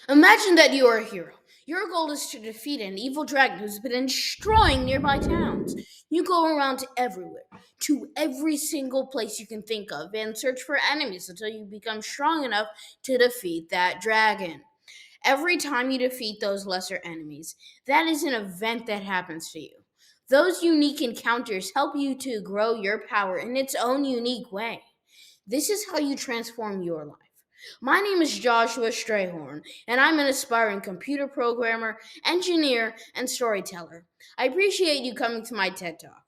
Imagine that you are a hero. Your goal is to defeat an evil dragon who's been destroying nearby towns. You go around everywhere, to every single place you can think of, and search for enemies until you become strong enough to defeat that dragon. Every time you defeat those lesser enemies, that is an event that happens to you. Those unique encounters help you to grow your power in its own unique way. This is how you transform your life. My name is Joshua Strayhorn, and I'm an aspiring computer programmer, engineer, and storyteller. I appreciate you coming to my TED Talk.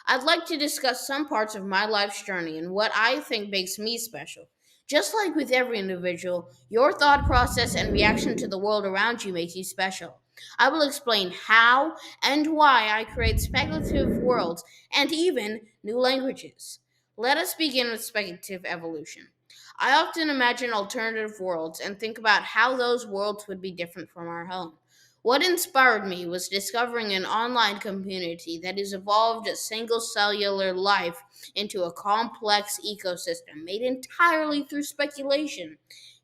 I'd like to discuss some parts of my life's journey and what I think makes me special. Just like with every individual, your thought process and reaction to the world around you makes you special. I will explain how and why I create speculative worlds and even new languages. Let us begin with speculative evolution. I often imagine alternative worlds and think about how those worlds would be different from our home. What inspired me was discovering an online community that has evolved a single cellular life into a complex ecosystem made entirely through speculation.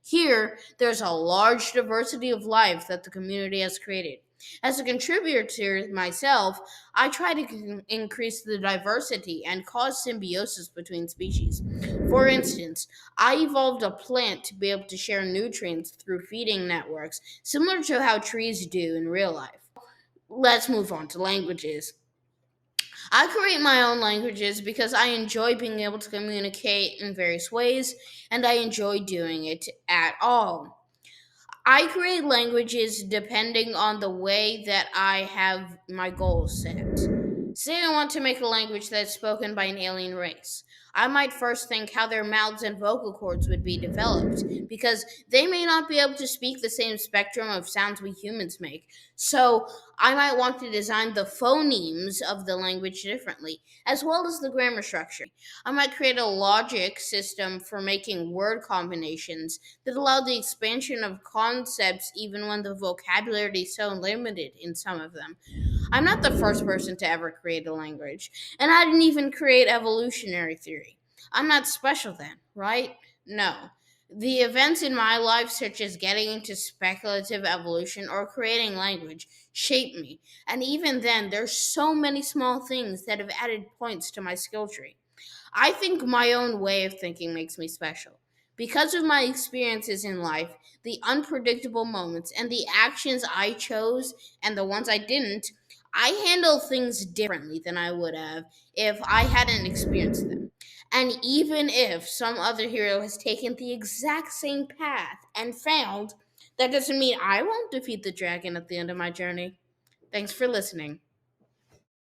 Here, there's a large diversity of life that the community has created. As a contributor myself, I try to increase the diversity and cause symbiosis between species. For instance, I evolved a plant to be able to share nutrients through feeding networks, similar to how trees do in real life. Let's move on to languages. I create my own languages because I enjoy being able to communicate in various ways, and I enjoy doing it at all. I create languages depending on the way that I have my goals set. Say I want to make a language that's spoken by an alien race. I might first think how their mouths and vocal cords would be developed, because they may not be able to speak the same spectrum of sounds we humans make. So I might want to design the phonemes of the language differently, as well as the grammar structure. I might create a logic system for making word combinations that allow the expansion of concepts even when the vocabulary is so limited in some of them. I'm not the first person to ever create a language, and I didn't even create evolutionary theory. I'm not special then, right? No. The events in my life, such as getting into speculative evolution or creating language, shape me. And even then, there's so many small things that have added points to my skill tree. I think my own way of thinking makes me special. Because of my experiences in life, the unpredictable moments, and the actions I chose and the ones I didn't, I handle things differently than I would have if I hadn't experienced them. And even if some other hero has taken the exact same path and failed, that doesn't mean I won't defeat the dragon at the end of my journey. Thanks for listening.